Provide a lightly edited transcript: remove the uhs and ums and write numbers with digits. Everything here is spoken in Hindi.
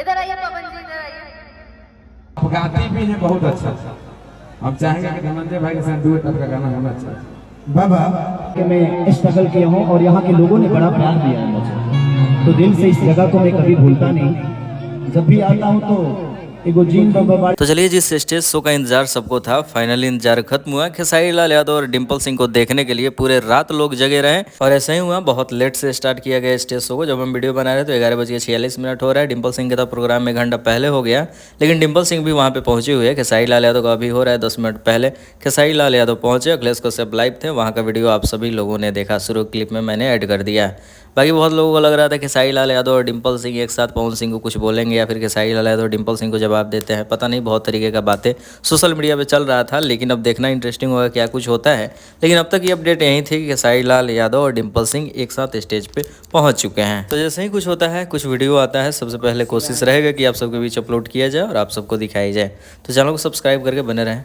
इधर आइए पवन जी, इधर आइए। आप गाती भी हैं बहुत अच्छा। हम चाहेंगे कि धनंजय भाई के साथ डुएट आपका गाना होना चाहिए। बाबा कि मैं स्ट्रगल किया हूँ और यहाँ के लोगों ने बड़ा प्यार दिया है मुझे, तो दिल से इस जगह को मैं कभी भूलता नहीं। जब भी आता हूँ तो एगो जीन बाबा। तो चलिए, जिस स्टेज शो का इंतजार सबको था, फाइनली इंतजार खत्म हुआ। खेसारी लाल यादव और डिंपल सिंह को देखने के लिए पूरे रात लोग जगे रहे और ऐसा ही हुआ। बहुत लेट से स्टार्ट किया गया स्टेज शो को। जब हम वीडियो बना रहे तो 11:46 हो रहा है। डिंपल सिंह का तो प्रोग्राम 1 घंटा पहले हो गया, लेकिन डिंपल सिंह भी वहाँ पे पहुंचे हुए हैं। खेसारी लाल यादव का अभी हो रहा है 10 मिनट पहले। खेसारी लाल यादव पहुंचे, अखिलेश कश्यप लाइव थे, वहाँ का वीडियो आप सभी लोगों ने देखा। शुरू क्लिप में मैंने ऐड कर दिया। बाकी बहुत लोगों को लग रहा था कि खेसारी लाल यादव और डिंपल सिंह एक साथ पवन सिंह को कुछ बोलेंगे या फिर खेसारी लाल यादव और डिंपल सिंह को जवाब देते हैं, पता नहीं। बहुत तरीके का बातें सोशल मीडिया पे चल रहा था, लेकिन अब देखना इंटरेस्टिंग होगा क्या कुछ होता है। लेकिन अब तक ये अपडेट यही थी कि खेसारी लाल यादव और डिंपल सिंह एक साथ स्टेज पे पहुंच चुके हैं। तो जैसे ही कुछ होता है, कुछ वीडियो आता है, सबसे पहले कोशिश रहेगा कि आप सबके बीच अपलोड किया जाए और आप सबको दिखाई जाए। तो चैनल को सब्सक्राइब करके बने रहें।